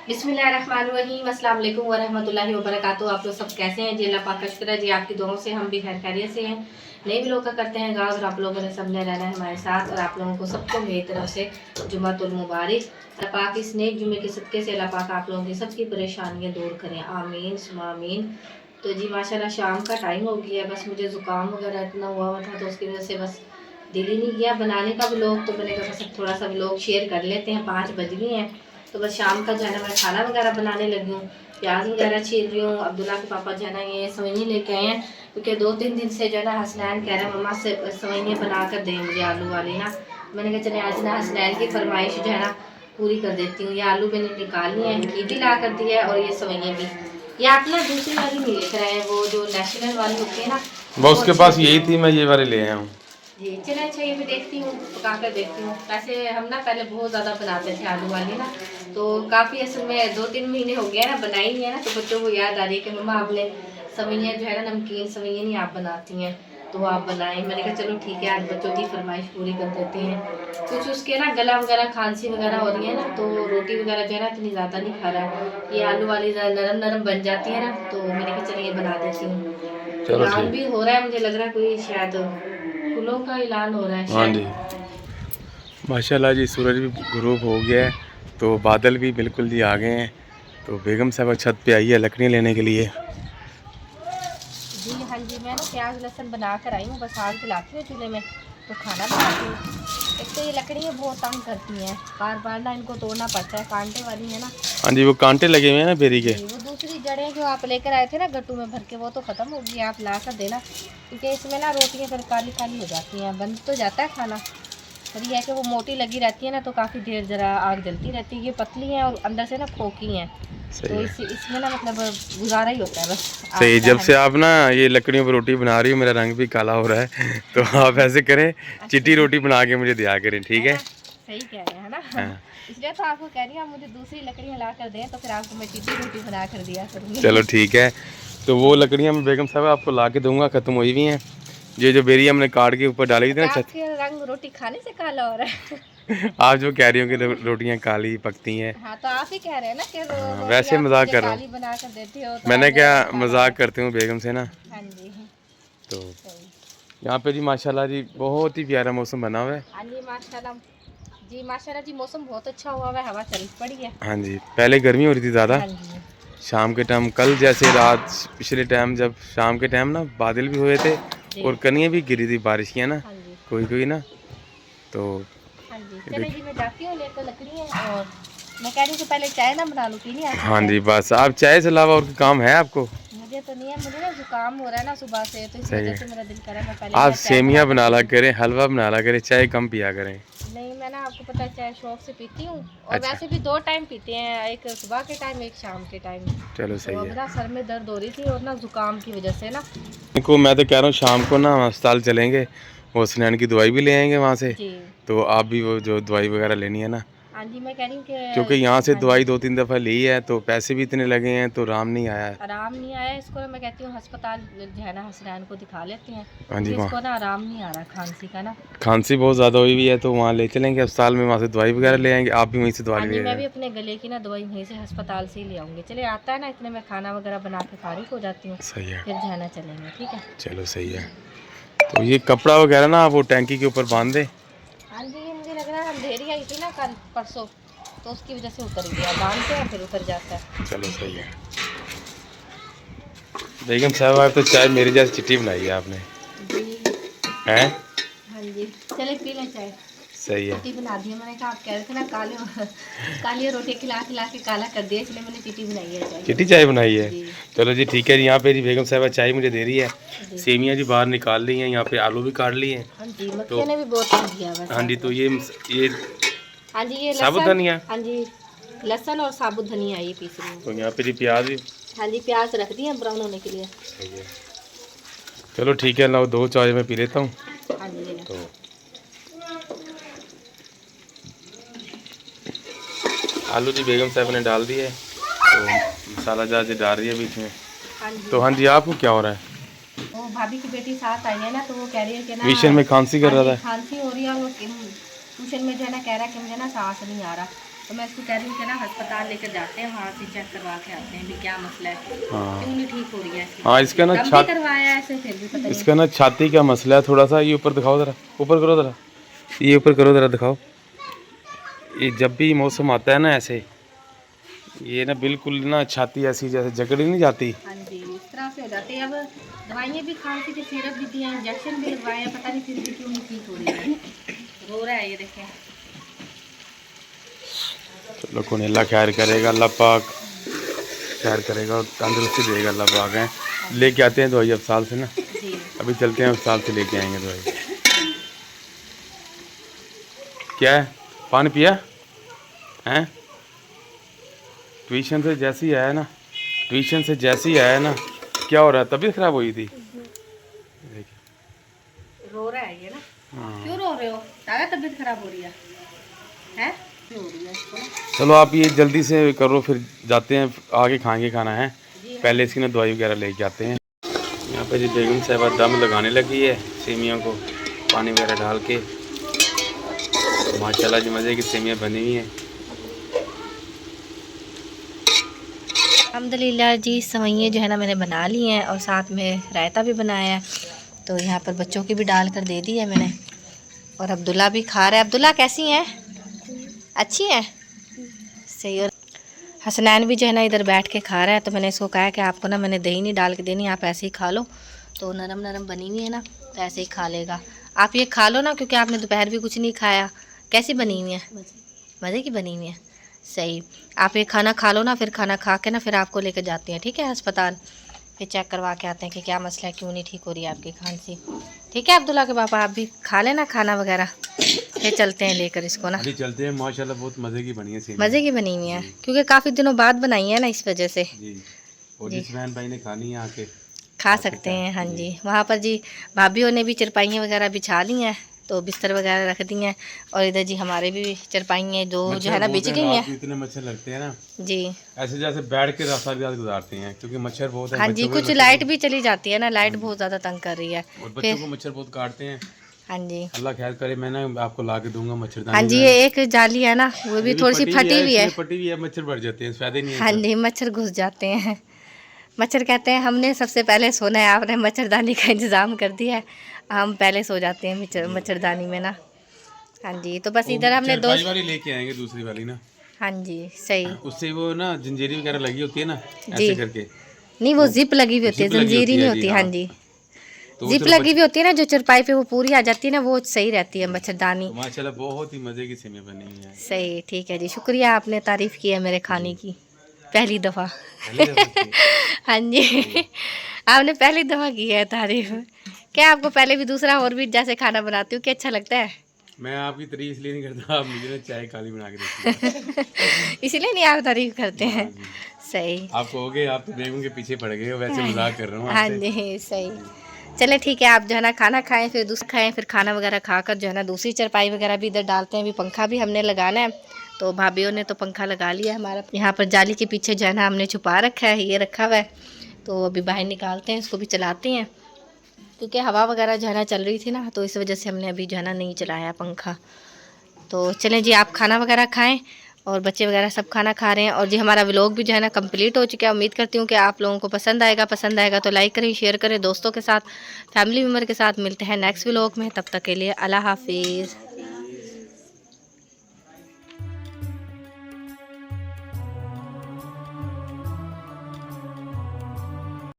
बिस्मिल्लाहिर्रहमानिर्रहीम, अस्सलाम वालेकुम वरहमतुल्लाहि वबरकातुहू। आप लोग सब कैसे हैं जी? अल्लाह पाक का शुक्र है जी, आपकी दुआओं से हम भी खैर खैरियत से हैं। नए भी लोग का करते हैं गाँव, और आप लोगों ने सबने रहना है हमारे साथ, और आप लोगों को सबको मेरी तरफ से जुम्मतुल मुबारक। अल्लाह पाक इस नेक जुम्मे के सदक़े से अल्लाह पाक आप लोगों की सबकी परेशानियाँ दूर करें, आमीन सुम्मा आमीन। तो जी माशाल्लाह शाम का टाइम हो गया, बस मुझे ज़ुकाम वगैरह इतना हुआ था, तो उसकी वजह से बस दिल ही नहीं किया बनाने का व्लॉग। तो मैंने कहा बस थोड़ा सा व्लॉग शेयर कर लेते हैं, 5 बज गए हैं। तो बस शाम का जो है ना मैं खाना वगैरह बनाने लगी हूँ, प्याज वगैरह छील रही हूँ। अब्दुल्ला के पापा जो है ना ये सवैयाँ लेके आए हैं, क्योंकि 2-3 दिन से जो है ना हसनैन कह रहे हैं मम्मा से सवैयाँ बना कर दें मुझे आलू वाली ना। मैंने कहा चले आज ना हसनैन की फरमाइश जो है ना पूरी कर देती हूँ। ये आलू मैंने निकालनी है, घी भी ला कर दिया है, और ये सवैयाँ भी। ये आप ना दूसरी वाली नहीं लेकर आए, वो जो नेशनल वाली होती है ना, वो उसके पास यही थी, मैं ये वाली ले आया हूँ जी। चले अच्छा ये भी देखती हूँ, पका कर देखती हूँ। वैसे हम ना पहले बहुत ज़्यादा बनाते थे आलू वाली ना, तो काफ़ी असल में 2-3 महीने हो गया ना बनाई नहीं है ना, तो बच्चों को याद आ रही है कि मम्मा आपने सवैयाँ जो है ना नमकीन सवैयाँ नहीं आप बनाती हैं, तो आप बनाएं। मैंने कहा चलो ठीक है, आज बच्चों की फरमाइश पूरी कर देते हैं। कुछ उसके ना गला वगैरह खांसी वगैरह हो रही है ना, तो रोटी वगैरह जो है ना इतनी ज़्यादा नहीं खा रहा है। ये आलू वाली नरम नरम बन जाती है ना, तो मैंने कहा चलिए बना देती हूँ। चलो ऐलान ठीक। भी हो रहा है, मुझे लग रहा है कोई शायद फूलों का ऐलान हो रहा है हाँ शायद। जी, माशाल्लाह जी, सूरज भी गुरूब हो गया है, तो बादल भी बिल्कुल जी आ गए हैं। तो बेगम साहब छत पे आई है लकड़ियाँ लेने के लिए। जी हाँ जी, मैं ना प्याज लहसुन बना कर आई हूँ, बस आग जलाती हूँ चूल्हे में, तो खाना बनाती हूँ। एक तो ये लकड़ियाँ बहुत तंग करती हैं, बार बार ना इनको तोड़ना पड़ता है, कांटे वाली है ना। हाँ जी, वो कांटे लगे हुए हैं ना बेरी के। जी वो दूसरी जड़ें जो आप लेकर आए थे ना गट्टू में भर के, वो तो ख़त्म हो गई, आप ला कर देना, क्योंकि इसमें ना रोटियाँ फिर काली काली हो जाती हैं। बंद तो जाता है खाना, पर यह है कि वो मोटी लगी रहती है ना, तो काफ़ी देर ज़रा आग जलती रहती है। ये पतली हैं और अंदर से ना खोखी हैं, सही तो है, इसमें ना मतलब गुजारा ही होता है बस आग सही। का जब है से ना। आप ना ये लकड़ियों पर रोटी बना रही हो, मेरा रंग भी काला हो रहा है तो आप ऐसे करें, अच्छा चिट्टी जी, रोटी बना के मुझे दिया करें, ठीक है है? ना, सही कह रहे हैं ना। हाँ, इसलिए तो आपको कह रही हूँ, आप मुझे दूसरी लकड़ियाँ ला कर दें, तो फिर आपको मैं चिट्टी रोटी बना कर दिया चलो करूँगी। ठीक है। तो वो लकड़ियाँ मैं बेगम साहब आपको ला के दूंगा, ख़त्म हुई हुई हैं। ये जो बेरी हमने काट के ऊपर डाली थी ना अच्छा छत। आपके रंग रोटी खाने से काला हो रहा है। आप जो कह रही हो कि रोटियां काली पकती हैं। हाँ तो आप ही कह रहे हैं ना कि हाँ, रोटी वैसे आप मजाक मुझे कर रहा हूँ। काली बना कर देती हो, तो मैंने आज क्या, रंग काला है। मजाक करती हूँ बेगम से ना। हाँ जी, तो सही। यहाँ पे जी माशाल्लाह जी बहुत ही प्यारा मौसम बना हुआ है। हाँ जी माशाल्लाह, जी माशाल्लाह जी, मौसम बहुत अच्छा हुआ है, हवा चल पड़ी है। हाँ जी, पहले गर्मी हो रही थी ज़्यादा हाँ जी शाम के टाइम। कल जैसे रात पिछले टाइम जब शाम के टाइम ना बादल भी हुए थे जी। और कनियाँ भी गिरी थी बारिश की, है ना, हाँ जी कोई कोई ना। तो हाँ जी, ये चले जी देखिए। मैं जाती हूँ लेकर लकड़ियाँ, और मैं कह रही हूँ कि पहले चाय ना बना लूँ, पीनी आपकी हाँ चाय? जी, बस आप चाय से अलावा और कोई काम है आपको? मुझे तो नहीं है, मुझे ना जुकाम हो रहा है ना सुबह से, तो इस सही वजह है। से मेरा दिल कर रहा है मैं पहले आप क्या चाय बना सेमियाँ कर बना पी ला लूँ। करें, हलवा बना ला करें, चाय कम पिया करें। नहीं मैं ना आपको पता है चाय शौक से पीती हूँ, और अच्छा, वैसे भी 2 टाइम पीते हैं, एक सुबह के टाइम एक शाम के टाइम। चलो तो सही अब है। ना सर में दर्द हो रही थी, और ना जुकाम की वजह से ना। देखो मैं तो कह रहा हूँ शाम को ना हम अस्पताल चलेंगे, वो स्नैन की दवाई भी ले आएंगे वहाँ से। जी तो आप भी वो जो दवाई वगैरह लेनी है ना, हाँ जी, मैं कह रही हूँ क्योंकि कि यहाँ से हाँ दवाई जी, 2-3 दफ़ा ली है तो पैसे भी इतने लगे हैं, तो आराम नहीं आया है। आराम नहीं आया इसको। मैं कहती हूँ अस्पताल जो है ना हसनैन को दिखा लेते हैं, हाँ जी, क्योंकि वहाँ इसको ना आराम नहीं आ रहा खांसी का ना। खांसी बहुत ज़्यादा हुई हुई है, तो वहाँ ले चलेंगे अस्पताल में, वहाँ से दवाई जी वगैरह ले आएंगे, आप भी वहीं से दवा हाँ जी, ले मैं जाएगा। भी अपने गले की ना दवाई वहीं से अस्पताल से ही ले आऊँगी। चले आता है ना, इतने में खाना वगैरह बना के फारिग हो जाती हूँ, सही है, फिर जो है ना चलेंगे, ठीक है। चलो सही है। तो ये कपड़ा वगैरह ना आप वो टैंकी के ऊपर बांध दें। हाँ जी, ये मुझे लग रहा है अंधेरी आई थी ना कल परसों, तो उसकी वजह से उतर गया, बांधते हैं फिर उतर जाता है। चलो सही है। बेगम साहब आप तो चाय मेरी जैसी चिट्ठी बनाई है आपने, जी हैं? हाँ जी, चले पी लें चाय। सही है। चिट्टी बना दी है, मैंने कहा आप कह रहे थे ना काले काली रोटी खिला खिला के काला कर दिया, इसलिए मैंने चिट्टी बनाई है चाय। चिट्टी चाय बनाई है। जी चलो जी ठीक है जी। यहाँ पे जी बेगम साहब चाय मुझे दे रही है। जी सेमियाँ जी बाहर निकाल ली हैं, यहाँ पे आलू भी काट लिए हैं। हाँ जी, तो मक्खियों ने भी बहुत तंग किया हुआ है हाँ जी, साथ तो में। ये हाँ जी, ये साबुत लहसुन, धनिया। हाँ जी लहसुन और साबुत धनिया ये पीस रही तो हूँ। यहाँ पे जी प्याज भी। हाँ जी, प्याज रख दिए ब्राउन होने के लिए। सही है। चलो ठीक है, लाओ 2 चाय मैं पी लेता हूँ। हाँ जी ये लो। तो आलू जी बेगम साहब ने डाल दिए, तो मसाला जार जी डाल रही है बीच में। हाँ जी, तो हाँ जी, आपको क्या हो रहा है? वो भाभी की बेटी साथ आई है ना, तो वो कह रही है कि ना, विशन में खांसी कर हाँ रहा जी था। खांसी हो रही है, और वो ट्यूशन में जो है ना कह रहा है कि मुझे ना सांस नहीं आ रहा, तो मैं इसको कह रही हूँ कि ना अस्पताल लेकर जाते हैं, वहाँ से चेक करवा के आते हैं भी क्या मसला है, क्यों नहीं ठीक हो रही है इसकी। हाँ इसका ना छाती करवाया है ऐसे, फिर भी पता नहीं इसका ना छाती का मसला है थोड़ा सा। ये ऊपर दिखाओ ज़रा, ऊपर करो ज़रा, ये ऊपर करो ज़रा, दिखाओ। ये जब भी मौसम आता है ना ऐसे, ये ना बिल्कुल ना छाती ऐसी जैसे जकड़ी नहीं जाती। हाँ जी, इस तरह से हो जाती है। अब दवाइयाँ भी खांसी के सिरप भी दिए हैं, इंजेक्शन भी लगवाए हैं, पता नहीं फिर भी क्यों नहीं ठीक हो रही है, रो रहा है ये देखें। चलो कौन अल्लाह खैर करेगा, अल्लाह पाक खैर करेगा और तंदुरुस्ती देगा अल्लाह पाक। हैं लेके आते हैं दवाई अब साल से ना, जी अभी चलते हैं अब साल से लेके आएंगे दवाई। क्या है, पानी पिया हैं? ट्यूशन से जैसे ही आया ना, ट्यूशन से जैसे ही आया ना, क्या हो रहा है, तबीयत खराब हुई थी। रो रहा है ये ना, क्यों रो रहे हो? ज़्यादा तबीयत खराब हो रही है, हैं? क्यों हो रही है इसको? चलो आप ये जल्दी से करो, फिर जाते हैं आगे खाएंगे खाना है, पहले इसकी ना दवाई वगैरह लेके आते हैं। यहाँ पे जी बेगम साहिबा दम लगाने लगी है सेमियों को पानी वगैरह डाल के। माशाल्लाह जी मज़े की सेमियाँ बनी हुई हैं। अल्हम्दुलिल्लाह जी, सेवइयाँ जो है ना मैंने बना ली हैं और साथ में रायता भी बनाया है, तो यहाँ पर बच्चों की भी डाल कर दे दी है मैंने। और अब्दुल्ला भी खा रहा है। अब्दुल्ला कैसी हैं? अच्छी हैं, सही। और हसनैन भी जो है ना इधर बैठ के खा रहा है, तो मैंने इसको कहा कि आपको ना मैंने दही नहीं डाल के देनी, आप ऐसे ही खा लो, तो नरम नरम बनी हुई है ना, तो ऐसे ही खा लेगा। आप ये खा लो ना, क्योंकि आपने दोपहर भी कुछ नहीं खाया। कैसी बनी हुई है? मज़े की बनी हुई है, सही। आप ये खाना खा लो ना, फिर खाना खा के ना फिर आपको लेकर जाती हैं, ठीक है, अस्पताल, फिर चेक करवा के आते हैं कि क्या मसला है, क्यों नहीं ठीक हो रही है आपकी खांसी। ठीक है अब्दुल्ला के पापा, आप भी खा लेना खाना वगैरह, फिर चलते हैं लेकर इसको ना। अभी चलते हैं, माशाल्लाह बहुत मज़े की बनी है सेमियाँ। मज़े की बनी हुई है, क्योंकि काफ़ी दिनों बाद बनाई है ना, इस वजह से जी। और जिस बहन भाई ने खानी है आके खा सकते हैं। हाँ जी, वहाँ पर जी भाभीयों ने भी चरपाइयाँ वगैरह बिछा ली हैं, तो बिस्तर वगैरह रख दी हैं, और इधर जी हमारे भी चरपाइयाँ जो है ना बिछ गई हैं। इतने मच्छर लगते हैं ना जी, ऐसे जैसे बैठ के रात गुजारते हैं, क्योंकि मच्छर बहुत है। हाँ जी, कुछ लाइट भी चली जाती है ना, लाइट बहुत ज़्यादा तंग कर रही है, और बच्चों को मच्छर बहुत काटते हैं। हाँ जी, अल्लाह खैर करे, मैं ना आपको ला के दूंगा मच्छरदानी। हाँ जी, ये एक जाली है ना, वो भी थोड़ी सी फटी हुई है, फटी हुई है, मच्छर बढ़ जाते हैं, फायदे नहीं है। हाँ जी, मच्छर घुस जाते हैं। मच्छर कहते हैं हमने सबसे पहले सोना है, आपने मच्छरदानी का इंतज़ाम कर दिया है, हम पहले सो जाते हैं मच्छरदानी में ना। हाँ जी, तो बस इधर हमने दो वाली लेके आएंगे, दूसरी वाली ना। हाँ जी, सही। उससे वो ना जंजीरी वगैरह लगी होती है ना, जी ऐसे करके। नहीं, वो जिप लगी हुई होती है, जंजीरी नहीं होती। हाँ जी, तो जिप लगी हुई होती है ना, जो चरपाई पे वो पूरी आ जाती है ना, वो सही रहती है मच्छरदानी। तो माशाल्लाह बहुत ही मज़े की सेमियाँ बनी हुई हैं। सही, ठीक है जी, शुक्रिया, आपने तारीफ़ की है मेरे खाने की पहली दफ़ा। हाँ जी, आपने पहली दफ़ा की है तारीफ़। क्या आपको पहले भी दूसरा और भी जैसे खाना बनाती हूँ कि अच्छा लगता है? मैं आपकी तारीफ इसलिए नहीं करता, आप मुझे ना चाय काली बना के देती हैं। इसीलिए नहीं आप तारीफ़ करते हैं, सही। आप कहोगे आप तो बेगम के पीछे पड़ गए हो, वैसे मजाक कर रहा हूँ हाँ आपसे। जी, सही। चले ठीक है, आप जो है ना खाना खाएं, फिर दूसरा खाएं, फिर खाना वगैरह खाकर जो है ना दूसरी चरपाई वगैरह भी इधर डालते हैं। अभी पंखा भी हमने लगाना है, तो भाभीयों ने तो पंखा लगा लिया है हमारा। यहाँ पर जाली के पीछे जो है ना हमने छुपा रखा है, ये रखा हुआ है, तो अभी बाहर निकालते हैं, इसको भी चलाते हैं, क्योंकि हवा वगैरह जो है ना चल रही थी ना, तो इस वजह से हमने अभी जो है ना नहीं चलाया पंखा। तो चलें जी, आप खाना वगैरह खाएं, और बच्चे वगैरह सब खाना खा रहे हैं। और जी हमारा व्लॉग भी जो है ना कंप्लीट हो चुका है। उम्मीद करती हूँ कि आप लोगों को पसंद आएगा तो लाइक करें, शेयर करें दोस्तों के साथ, फैमिली मेम्बर के साथ। मिलते हैं नेक्स्ट व्लॉग में, तब तक के लिए अल्लाह हाफिज़।